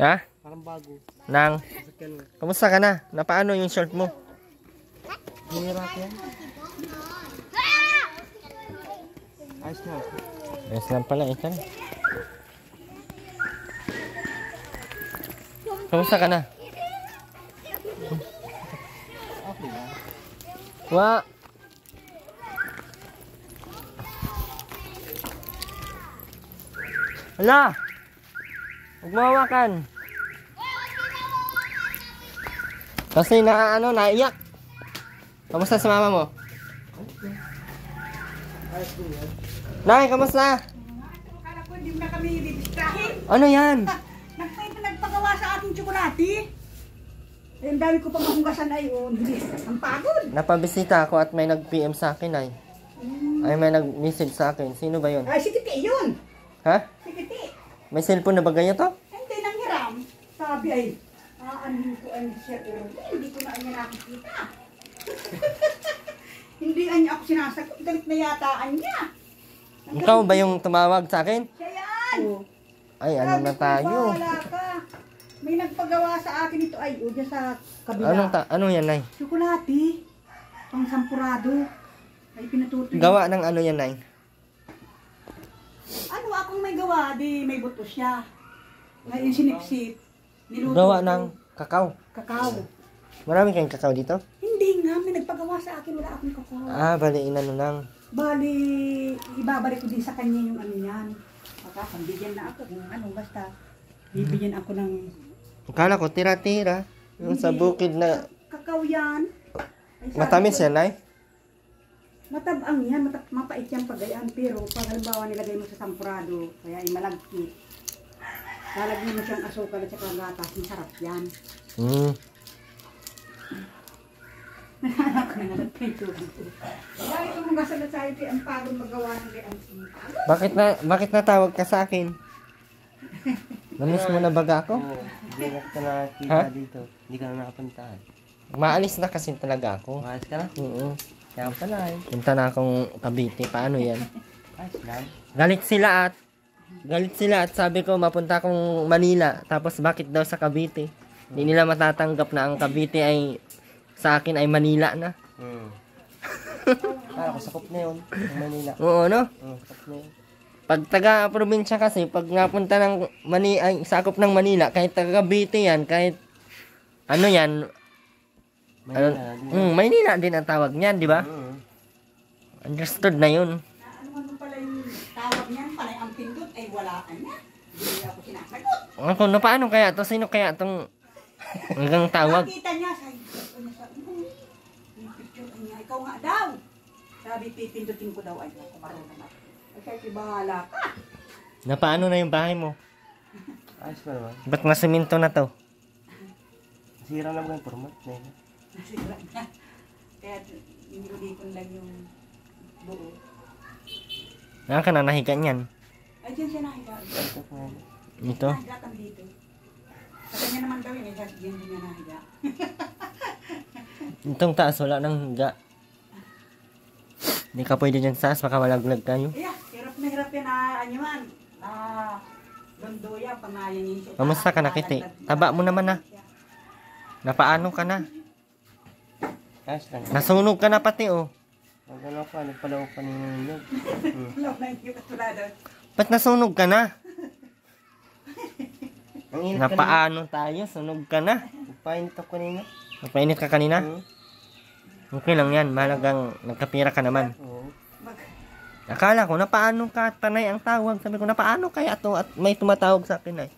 Ha? Parang bago. Nang, kamusta ka na? Napaano yung short mo? Hirap yan. Ayos na. Ayos lang pala, ito. Kamusta ka na? Okay na. Wa. Hala! Huwag mo hawakan. Kasi naiyak. Kamusta sa mama mo? Ayos din yan. Nay, kamusta? Akala ko hindi mo na kami bibistahin. Ano yan? Nagpagawa sa ating tsokolate. Eh, ang dami ko pang mahugasan ay yun. Ang pagod. Napabisita ako at may nag-PM sa akin ay. Ay, may nag-message sa akin. Sino ba yun? Ay, si Kiti yun. Ha? Si Kiti. May cellphone na ba ganyan to? Hindi nang hiram. Sabi ay, ano ko ang siya hindi ko na niya nakikita. Hindi niya ako sinasagot. Galit na yataan niya. Ikaw ba yung tumawag sa akin? Siya yan. Ay, ano na tayo? Wala ka. May nagpagawa sa akin ito ay dyan sa kabila. Ano yan, Nay? Tsokolate. Pang sampurado. Ay pinatuto. Gawa ng ano yan, Nay? Ano akong may gawa? Di may buto siya. Ngayon sinipsip. Niluto Gawa ko. ng kakao. Kakao. Marami kayong kakao dito? Hindi nga. May nagpagawa sa akin. Wala akong kakao. Ah, bali, inano lang. Bali, ibabalik ko din sa kanya yung ano yan. Makakambigyan na ako kung ano. Basta, bibigyan ako ng... Akala ko, tira-tira. Yung sa bukid na... Kakao yan. Ay, sabi Matamis ko, yan, Nay? matabang yan, mapait yan pagayaan, pero pag halimbawa nilagay mo sa sampurado, kaya ay malagkit. Lalagyan mo siyang asukal at saka gatas, masarap yan. Nahanap ko na nga nagpay tubig ko. Dahil kung mga salat sa ito, ang pagod magawa ng gayaan. Bakit natawag ka sa akin? Namiss mo na baga ako? Oo. Hindi na kita nakakita Ha? dito. Hindi ka na nakapuntahan. Maalis na kasi talaga ako. Ayos ka na? Oo. Kaya pala eh. Punta na akong Cavite. Paano yan? Ayos lang. Galit sila at sabi ko mapunta akong Manila. Tapos bakit daw sa Cavite? Hindi nila matatanggap na ang Cavite ay sa akin ay Manila na. Kala ko sakop na yun. Ang Manila. Oo, no? Sakop na yun. Pag taga-probinsya kasi, pag napunta ng ay sakop ng Manila, kahit taga Cavite yan, kahit ano yan, Manila. Maynila din ang tawag niyan, di ba? Understood na yun. Ano man pala yung tawag niyan, pala ang pindot ay wala ka na. Hindi ako sinasagot. Ako, no, paano kaya to? Sino kaya tong hanggang tawag? Nakita niya, sabi yung picture niya, ikaw nga daw. Sabi, pipindutin ko daw, ay ako marunong ako. Ay, sabi, bahala ka. Na paano na yung bahay mo? Ayos pa naman. Ba't na semento na to? Sira lang yung format na yun. Nasira na. Kaya inikon lang yung buo. Nga ka na nahiga niyan. Ay, dyan siya nahiga. Sakop na yun. Ito. Nahiga kang dito. Sa kanya naman daw yun, yan din niya nahiga. Itong taas, wala nang higa. Hindi ka pwede dyan sa taas, baka malaglag tayo. Kaya, hirap yan ano man. Londoya, pangayan niya siya. Kamusta ka na, Kiti? Taba mo naman na. Napaano ka na? Ayos lang. Nasunog ka na pati, oh. Pag ano pa, nagpalaw pa ninyo. Alam na yung katulado. Ba't nasunog ka na? Ang init ka na. Napaano tayo? Sunog ka na. Nagpainit ako kanina. Napainit ka kanina? Okay lang yan. Mahalagang nagkapira ka naman. Oo. Akala ko, napaano ka? Tanay ang tawag. Sabi ko, napaano kaya to? At may tumatawag sa akin ay.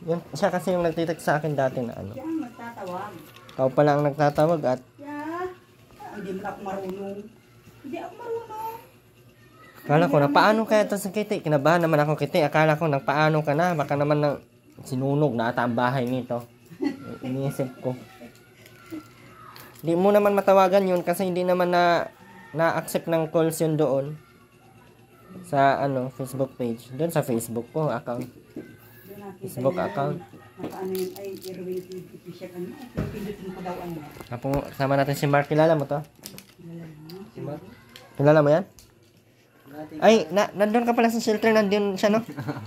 Yun, siya kasi yung nagtitext sa akin dati na ano. Siya ang magtatawag. Ikaw pala ang nagtatawag at Yeah. Hindi mo na ako marunong. Hindi ako marunong. akala ko, napaano kaya to sa Kiti? Kinabahan naman ako, Kiti. Akala ko, nagpaano ka na? Baka naman na sinunog na ata ang bahay nito. Iniisip ko. Hindi mo naman matawagan yun kasi hindi naman na-accept ng calls yun doon. Sa ano, Facebook page. Doon sa Facebook ko, account. Doon nakita Facebook niya, account. Nakaano yun ay Erwin official ano. Pindutin ko daw ano. Tapos sama natin si Mark. Kilala mo to? Si Mark. Kilala mo yan? Ay, nandun ka pala sa shelter, nandun siya, no?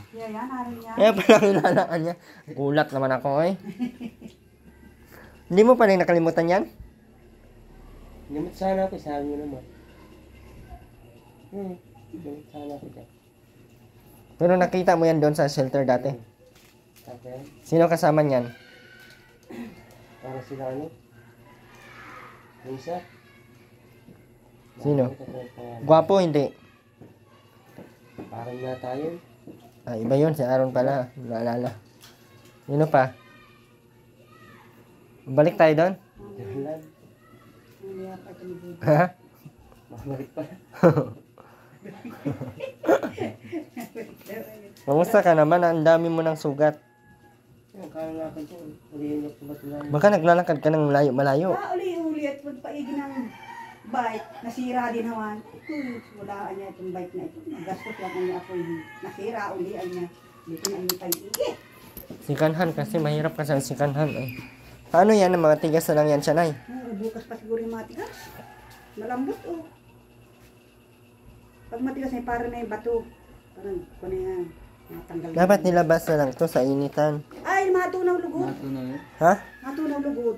Yeah, yan, narin niya. Kaya pala kinalaan niya. Gulat naman ako, eh. Hindi mo pa rin nakalimutan yan? Limit sana ako, sabi nyo naman. Limit sana ako dyan. Pero nakita mo yan doon sa shelter dati. Tapos, Sino kasama niyan? para sila ano? Yung isa? Sino? Nakita ko yung pangalan. Gwapo, hindi. Parang na tayo. Ah, iba yun, si Aaron pala. Naalala. Sino pa? Balik tayo doon? Dahilan. Hindi pa ito ni Bubu. Ha? Makabalik pala. Kamusta ka naman? Ang dami mo ng sugat. Yung kalalakad ko, ulihin niyo po ba sila? Baka naglalakad ka ng malayo-malayo. Uli-uli at magpaigi ng bike, nasira din naman. Wala niya itong bike na ito. Gastos lang niya ako yung nasira, ulian niya. Dito na yung pag-iigi. Sikanhan kasi mahirap kasi ang sikanhan eh. Paano yan? Ang mga tigas na lang yan siya, Nay? Bukas pa siguro yung mga tigas. Malambot oh. Pag matigas na para na yung bato. Parang ko na yan. Natanggal na Dapat yan. nilabas na lang to sa initan. Ay, matunaw lugod. Ha? Matunaw lugod.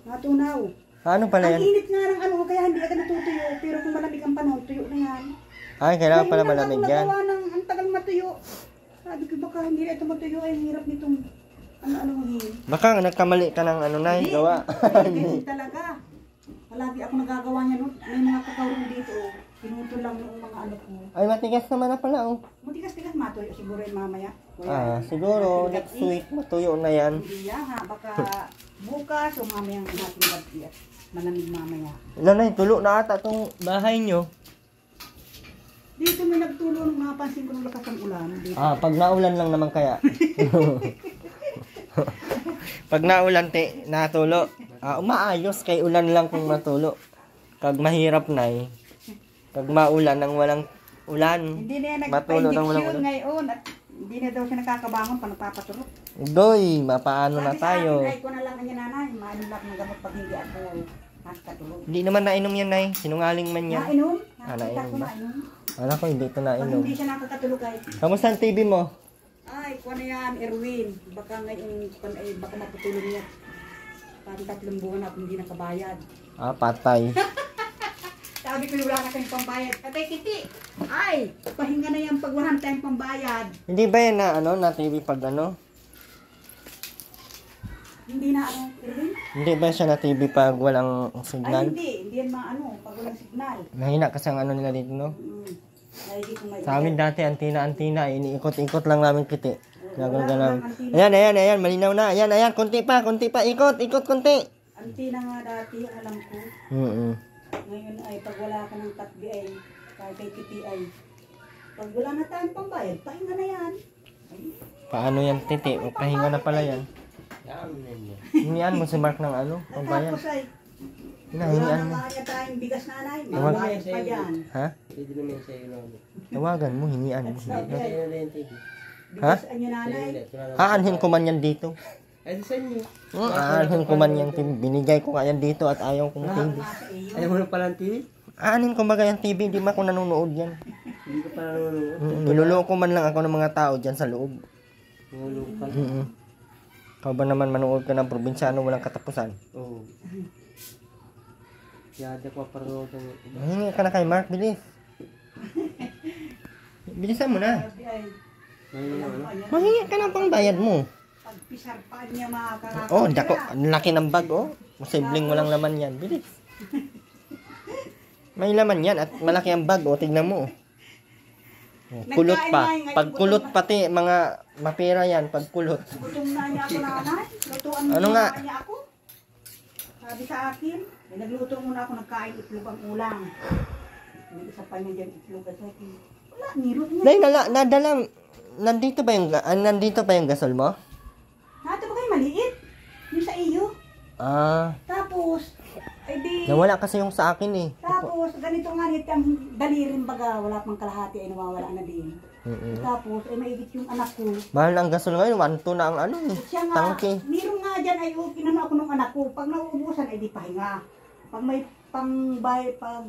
Matunaw. Paano pala Ang yan? init nga ng ano, kaya hindi agad natutuyo. Pero kung malamig ang panahon, tuyo na yan. Ay, kailangan pala Ngayon lang malamig ako yan. nagawa ng ang tagal matuyo. Sabi ko baka hindi na ito matuyo, ay hirap nitong ano hin. Baka nagkamali ka ng ano, Nay, gawa. Hindi talaga. Palagi ako nagagawa niya nun. May mga kakawin dito. Oh. Pinutol lang noong mga ano ko. Ay, matigas naman na pala, oh. Matigas-tigas matuyo siguro yung mamaya. Ah, siguro, next week, matuyo na yan. Hindi yan ha. Baka bukas o mamayang natin gabi at malamig mamaya. Nanay, tulo na ata tong bahay nyo. Dito may nagtulo nung napansin ko ng lakas ng ulan. Dito. Ah, pag naulan lang naman kaya. Pag naulan, natulo. Ah, umaayos kay ulan lang kung matulo. Pag mahirap na eh. Pag maulan nang walang ulan. Hindi na yan Matulo ng walang nagpa-injection ulan. ngayon at hindi na daw siya nakakabangon pa nagpapatulog. Doy, mapaano na Sabi sa tayo. akin, ay ko na lang kanya nanay, mainom lang ng gamot pag hindi ako nakakatulog. Hindi naman nainom yan, Nay. Sinungaling man yan. Nainom? Ah, Nakita nainom ko ba? nainom. Wala ko, hindi ito Pag nainom. hindi siya nakakatulog ay, Kamusta ang TV mo? ay, kuha na yan, Erwin. Baka ngayon, baka maputulog niya. Parang 3 buwan ako hindi nakabayad. Ah, patay. Sabi ko, wala na kayong pambayad. Katay kiti, ay, pahinga na yan pag wala na tayong pambayad. Hindi ba yan na TV pag ano? Hindi na ano, Erwin? Hindi ba siya na TV pag walang Ay, signal? hindi yan maano, pag walang signal. Mahina kasi ang ano nila dito, no? Ay, di ko may Sa amin dati, antina, iniikot-ikot lang namin kiti. Gagawin Wala lang. lang antina. Ayan, malinaw na. Ayan, konti pa, ikot, konti. Antina nga dati, alam ko. Ngayon ay pag wala ka ng tatbi ay kahit kay kiti ay pag wala na tayong pambayad, pahinga na yan. Ay, Paano yan, titi? Pahinga na pala yan. Yan, yan. Hinian mo si Mark ng ano, pambayan. tapos ay wala Hinian na mo. nga niya tayong bigas nanay, Tawag- mabayad pa yan. Ha? Pwede naman sa'yo lang. Tawagan mo, hinian mo. Sabi Sa'yo ay, na lang yung TV. bigas niya Sa'yo nanay. ulit. Aanhin ko man yan dito. Ay, sa inyo. Aanhin ko man yan TV. Binigay ko kaya dito at ayaw kong TV. Nasa iyo. Ayaw mo na pala ang TV? Aanhin ko baga yung TV, di ba ako nanonood yan. Hindi ka pala nanonood. Niloloko man lang ako ng mga tao dyan sa loob. Nanonood ka. Ikaw ba naman manood ka ng probinsyano walang katapusan? Oo. Yada ko paranood ang Mahingi ka na kay Mark, bilis. Bilisan mo na. Sabi ay, Ngayon ano? Mahingi ka na pang bayad mo. pagpisar pa niya makakakakita. Oh, dako, ang laki ng bag, oh. Posibleng walang laman yan. Bilis. May laman yan at malaki ang bag, oh. Tignan mo, oh. Oh, kulot pa. Pagkulot pati, mga mapera yan, pagkulot. Gutom na niya ako nanay. Lutuan mo Ano nga? niya ako. Sabi sa akin, nagluto muna ako nagkain itlog ang ulang. May isa pa niya dyan itlog at akin. Wala, nirot niya. Nay, nadala, nandito pa yung gasol mo? Nato ba kayo maliit? Yung sa iyo. Ah, Tapos, ay di, nawala kasi yung sa akin eh. tapos ganito nga nito ang dalirin baga, wala pang kalahati ay nawawala na din. Tapos, ay maigit yung anak ko. Mahal na ang gasol ngayon, 1.2 na ang ano eh. Siya nga, Tangke. meron nga dyan ay pinano ako ng anak ko. Pag nauubusan ay di pahinga. Pag may pangbay, pag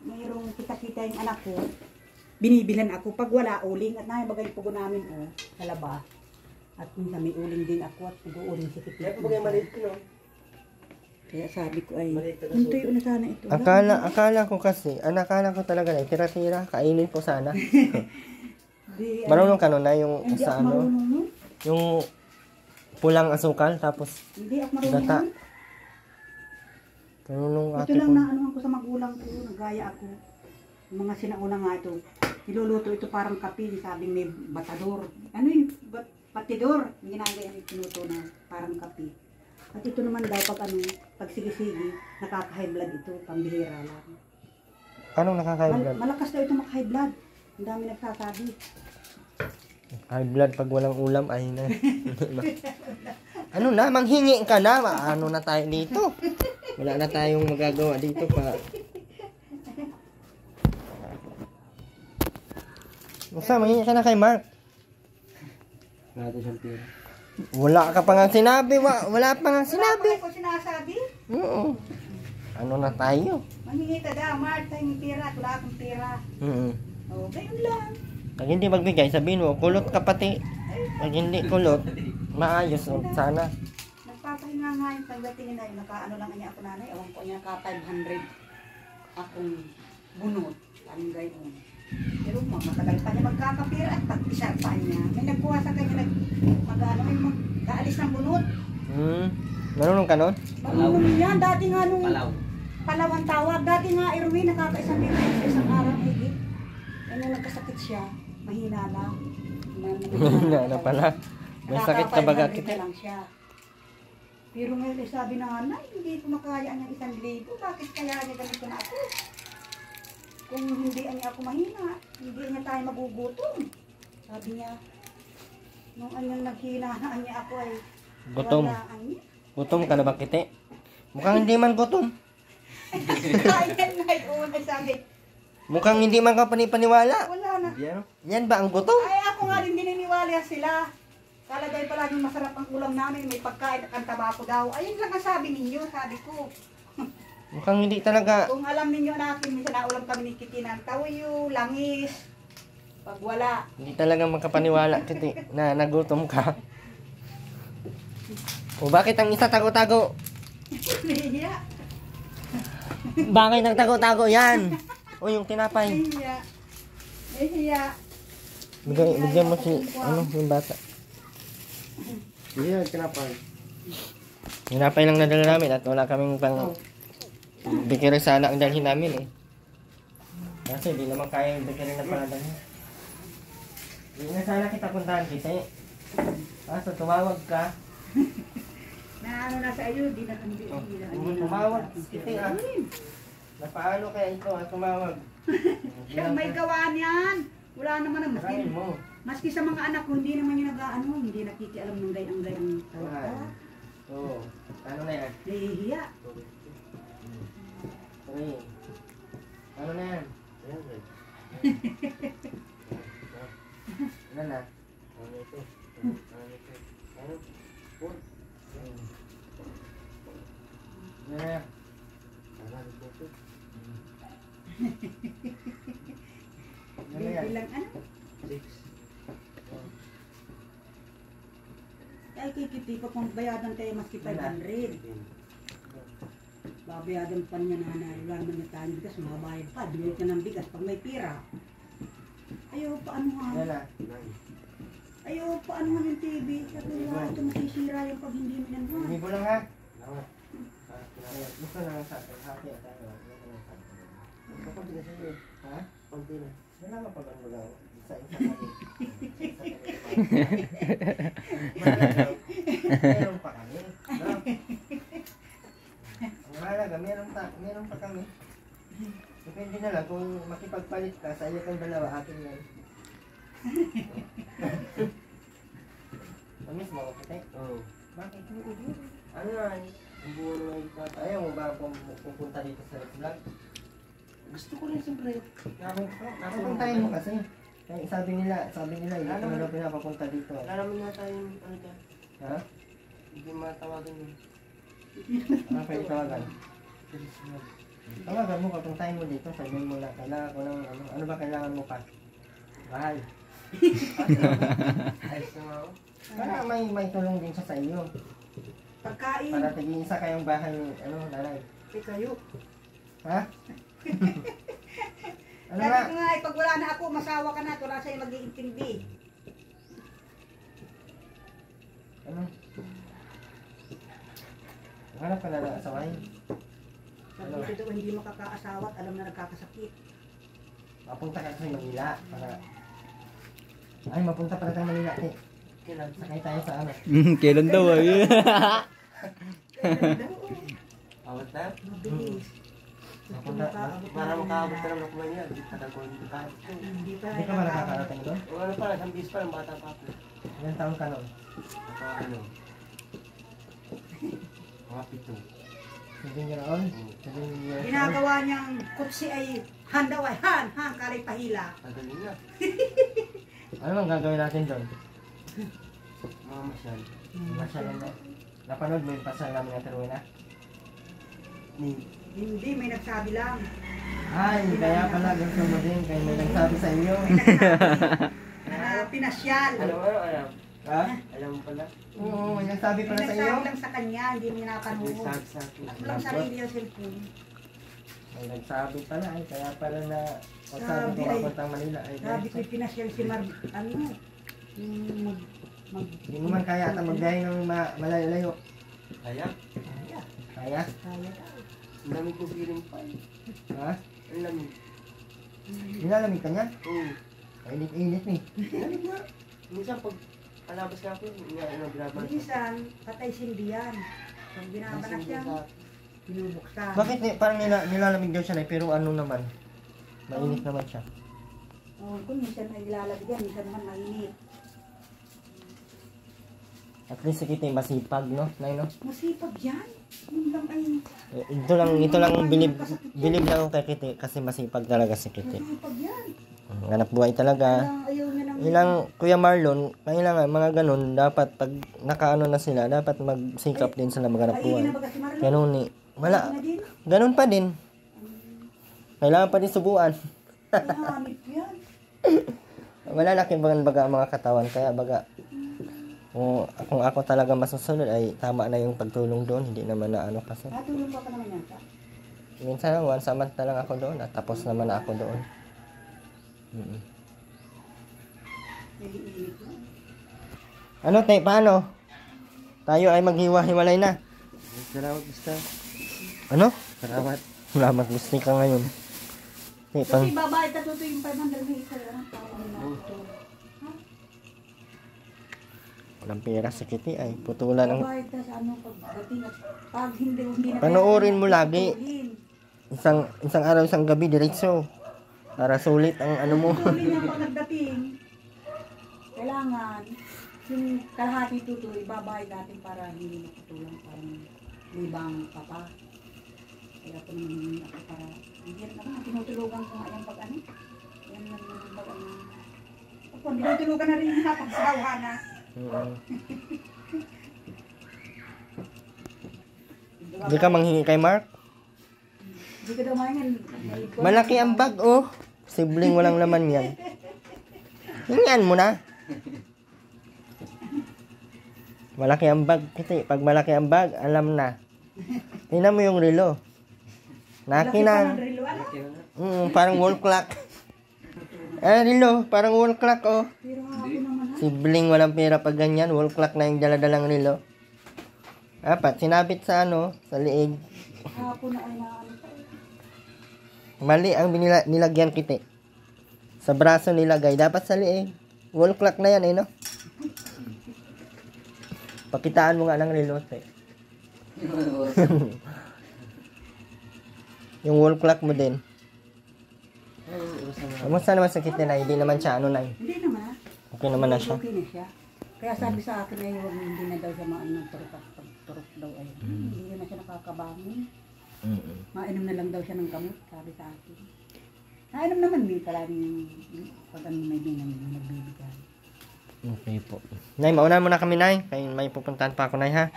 mayroong kita-kita yung anak ko, binibilan ako. Pag wala, uling. At naibagay po namin, sa labas. At minsan may uling din ako at nag-uuling si Kitty. Kaya pag maliit ko, no? Kaya sabi ko ay, Maliit na tuntoy na sana ito. Akala ko kasi, akala ko talaga na tira-tira, kainin ko sana. Di, Marunong ka nun na yung hindi sa ako ano, marunong nun. yung pulang asukal, tapos Hindi ako marunong gata. nun. Marunong Ito ate lang ko. na anuhan ko sa magulang ko, nagaya ako. Yung mga sinauna nga ito, niluluto ito parang kape, sabing may batador. Ano yung patidor? Yung ginagaya yung pinuto na parang kape. At ito naman daw pag sige-sige, nakaka-high blood ito, pambihira lang. Anong nakaka-high blood? Malakas daw ito maka-high blood. Ang dami nagsasabi. High blood pag walang ulam, ay na. Ano na, manghingi ka na. Ano na tayo dito? Wala na tayong magagawa dito pa. Basta, manghingi ka na kay Mark. Natin siyang pira. Wala ka pa nga sinabi. Wala pa nga sinabi. Wala ko sinasabi. Oo. Ano na tayo? Manghingi ka daw, Mark, tayo ng pira. Wala akong pira. O, ganyan lang. Pag hindi magbigay, sabihin mo, kulot ka pati. Pag hindi kulot, maayos. Sana. Nagpapahinga nga yung pagdatingin na yun, naka-ano lang niya ako nanay, ewan ko niya, naka-500 akong bunot, anong gayon. Pero matagal pa niya magkakapira at pag-isar pa niya. May nagkuha sa kanya, mag-ano, may mag-aalis ng bunot. Marunong ka nun? Marunong yan, dati nga nung Palaw ang tawag, dati nga Erwin, nakaka-isang libo sa isang araw higit. Eh nung nagkasakit siya, mahina lang. Mahina na pala. May sakit ka baga kita. lang siya. Pero ngayon eh, sabi na nga, hindi ko makaya niyang 1,000. Bakit kaya niya ganito na ako? Kung hindi niya ako mahina, hindi niya tayo magugutom. Sabi niya, nung anyang naghinaan niya ako ay Gutom. walaan niya. Gutom ka na ba kiti? Mukhang hindi man gutom. Kaya na yun, ay sabi, Mukhang hindi man ka panipaniwala. wala na. Yan ba ang gutom? Ay ako nga rin dininiwala sila. Kalagay palaging masarap ang ulam namin, may pagkain at ang tabako daw. Ayun lang ang sabi ninyo, sabi ko. Mukhang hindi talaga. Kung alam ninyo natin, minsan naulam kami ni Kitty ng tawiyo, langis. Pag wala, Hindi talaga makapaniwala kiti na nagutom ka. O bakit ang isa tago-tago? nahiya. Bakit nagtago-tago yan? O yung tinapay. Nahiya. Nahiya. Bigyan mo si, yung bata. Hindi yan, kinapay. Tinapay lang nadala namin at wala kaming pang bikiri sana ang dalhin namin eh. Kasi di naman kaya yung bikiri na pala dalhin. Hindi na sana kita puntahan kasi. Kaso tumawag ka. Na ano na sa iyo, di na hindi. Tumawag kita ah. Na paano kaya ito tumawag? Siya may gawaan yan. Wala naman ang Kakain mo. maski sa mga anak ko, hindi naman yung nag-ano, hindi nakikialam ng gayang tawag. Oo. Ano na yan? Nahihiya. 3. Ano na yan? Ano na? Ano ito? Ano ito? Ano? Ano na yan? Ano ito? Ano na yan? Bilang ano? 6. Ay, kikiti pa kung bayadan tayo maski 500. Babayadan pa niya na wala naman na tayo bigas, mababayad pa. Bilit na ng bigas pag may pira. Ayaw pa ano nga. Ano na? Ayaw pa ano nga yung TV. Sabi nga, ito masisira yung pag hindi mo yan. Hindi ko lang ha? Salamat. Gusto na lang sa akin. Happy at tayo. Kapunti na siya eh. Ha? Kapunti na. Wala ka pa ba magawa? Isa-isa kami. Meron pa kami. No? Ang mahalaga, meron pa kami. Depende na lang kung makipagpalit ka sa iyo kang dalawa, akin yan. Mamiss mo, kate? Oo. Bakit? Ano na? Ang buo na ito. Ayaw mo ba pupunta dito sa vlog? Gusto ko rin siyempre. Napupuntahin mo kasi. Kaya sabi nila, hindi ko na pinapapunta dito. Wala naman na tayong ano dyan. Ha? Hindi matawagan yun. Ano pwede tawagan? Tawagan mo, papuntahin mo dito, sabihin mo na, kailangan ko ng ano ba kailangan mo pa? Mahal. Ayos na nga ako. Para may tulong din siya sa iyo. Pagkain. Para tig-isa kayong bahay, nanay. Kayo. Ha? Ano Sabi nga? ko nga, pag wala na ako, masawa ka na. Wala sa'yo mag-iintindi. Ano? Hanap ka na ng asawahin. Sabi ko daw, hindi makakaasawa at alam na nagkakasakit. Mapunta ka sa Manila para... Ay, mapunta pala tayo Manila. Kailan? Sakay tayo sa ano. Kailan daw ay? Kaya daw, Awat na? mabilis. Mapunta, Para makaabot ka naman ako Manila. Hindi tagal ko hindi tayo. Hindi pa Hindi ka ba nakakarating doon? O ano pala, isang bis pa lang bata pa ako. Ilang taon ka noon? Baka ano? Mga 7. 7 years old? 7 years old? Ginagawa niyang kutsi ay handaway, kalay pahila. Tagaling na. Ano bang gagawin natin doon? Mga masyal. Masyadong na. Napanood mo yung pasal namin na Teruina? Hindi, may nagsabi lang. Ay, kaya pala gusto mo din. Kaya may nagsabi sa iyo. May nagsabi na pinasyal. Alam. Ha? Alam mo pala. Oo, may nagsabi May pala sa iyo. nagsabi lang sa kanya, hindi mo napanood. Nagsabi sa akin. Ako lang sarili yung cellphone. May nagsabi pala. Ay, kaya pala na pagsabi Sabi ko ay- mapuntang Manila. Ay, Sabi ko pinasyal si ano, yung hindi mo man kaya ata magbiyahe ng malayo. Kaya? kaya, Kaya? kaya daw. Ang dami kong feeling pa eh. Ha? Ang lamig. Nilalamig ka niya? Oo. Init-init ni. Lamig nga. Minsan pag palabas ka ako, binaban. Minsan, patay sindihan. Pag binabanak siya, binubuksan. Bakit parang nilalamig daw siya na pero ano naman? Mainit naman siya. Oh, kung minsan ay ilalagyan, minsan naman mainit. At least si Kitty masipag, no? Nay, no? Masipag yan. Yun lang ay Ito lang bilib lang ako kay Kitty kasi masipag talaga si Kitty. masipag yan. Hanap buhay talaga. Ayaw niya ng... Ilang Kuya Marlon, kailangan mga ganun, dapat pag nakaano na sila, dapat magsikap din sila maghanap Ay, buhay. na ba si Marlon? Ganun ni. Wala, Na din. ganun pa din. Kailangan pa din subuan. Hanip yan. Wala laki baga mga katawan, kaya baga kung ako talaga masusunod ay tama na yung pagtulong doon, hindi naman na ano kasi. Natulong pa naman yan sa. Minsan once a month na lang ako doon at tapos naman na ako doon. Naiinit na. Ano tay, paano? Tayo ay maghiwa-hiwalay na. Salamat, basta. Ano? Salamat. Salamat gusto ka ngayon. Tay, pang Kasi babayad ka tuto yung 500 na isa. walang pera sa Kitty ay putulan ang Babayad ka sa ano pagdating at pag hindi na... Panoorin mo lagi. Putulin. isang araw, isang gabi diretso. Para sulit ang ano mo. Putulin niya pag nagdating. Kailangan yung kalahati tuto ibabayad natin para hindi maputulang parang libang papa. Kaya po naman ako para hindi naman tinutulugan ko nga yung pag ano. Yan lang yung pag ano. Ako, tinutulugan na rin yung pagsawa na. Hindi ka manghingi kay Mark? Hindi ka daw maingin. Malaki ang bag, oh. Sibling walang laman yan. Hingian mo na. Malaki ang bag, Kitty. Pag malaki ang bag, alam na. Tingnan mo yung relo. Naki na. Parang wall clock. Relo, parang wall clock, oh. Pero ako naman ha. Sibling walang pera pag ganyan. Wall clock na yung daladalang relo. Apat, sinabit sa ano, sa liig. Hapon na ay naano. Mali ang nilagyan, Kitty. Sa braso nilagay. Dapat sa liig. Wall clock na yan, eh, no? Pakitaan mo nga ng relote. Yung wall clock mo din. Kamusta naman sa Kitty na? Hindi naman siya ano na. Hindi naman ha. Okay naman na siya. Okay na siya. Kaya sabi sa akin ay huwag hindi na daw siya maano ng turok daw ay. Hindi na siya nakakabangon. Mainom na lang daw siya ng gamot, sabi sa akin. Nainom naman may palaging pag ano may binang nagbibigay. Okay po. Nay, mauna muna kami, Nay. Kaya may pupuntahan pa ako, Nay, ha?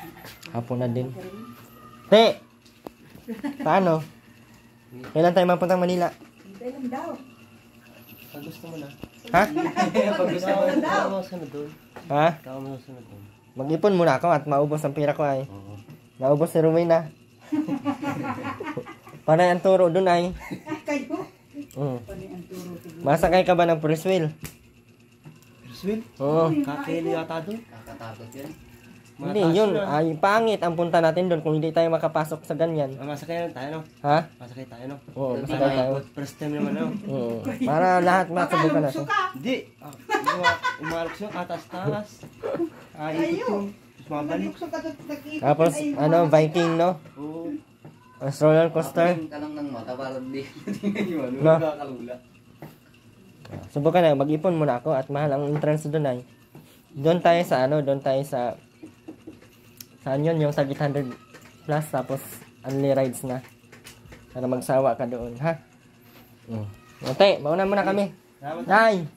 Hapon na din. Te! Paano? Kailan tayo mapuntang Manila? Hindi lang daw. Pag gusto mo na. Ha? Pag gusto mo na. daw. Tama mo sunod doon. Ha? Tama mo sunod doon. Mag-ipon muna ako at maubos ang pira ko ay. Oo. Naubos si Rowena. Panay ang turo dun ay. Kayo. Mm. Ang turo siguro. Masakay ka ba ng Ferris wheel? Priswil? Oo. Kakili yata doon. Kakatakot yun. Hindi, yun. Ay, pangit ang punta natin doon kung hindi tayo makapasok sa ganyan. Masakay lang tayo, no? Ha? Masakay tayo, no? Oo, masakay tayo. First time naman, no? Oo. Para lahat masubukan natin. Hindi. Umalok siya, atas-taas. Ikot yun. Tapos mabalik. Tapos, ano, Viking, no? Oo. Ang roller coaster. Ka lang ng mata para di No? kakalula. Subukan na, mag-ipon muna ako at mahal ang entrance doon ay. Doon tayo sa ano, doon tayo sa saan yun, yung sa 800 plus tapos only rides na. Para magsawa ka doon, ha? Ate, mauna muna kami. Nay!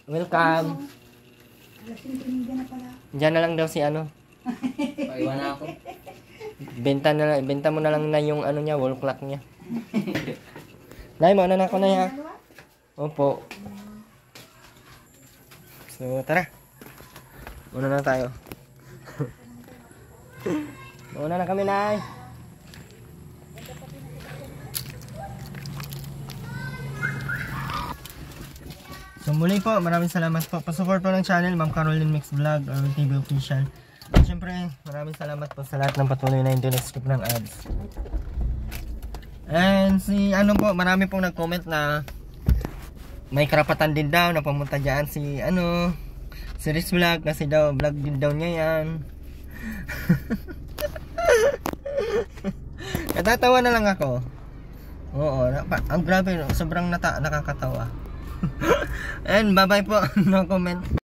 Welcome! Alasing pinigyan na pala. Diyan na lang daw si ano. Paiwan na ako. Benta mo na lang na yung ano niya, wall clock niya. Nay, mauna na ako na ha. Opo. So, tara. Una na tayo. Una na kami, Nay. So muli po, maraming salamat po. Pasupport po ng channel, Ma'am Caroline Mix Vlog, or TV Official. At syempre, maraming salamat po sa lahat ng patuloy na skip ng ads. And si ano po, marami pong nag-comment na may karapatan din daw na pumunta dyan si ano, si Riz Vlog kasi daw vlog din daw niya yan. Natatawa na lang ako. Oo, ang grabe, sobrang nakakatawa. And bye bye po, no comment.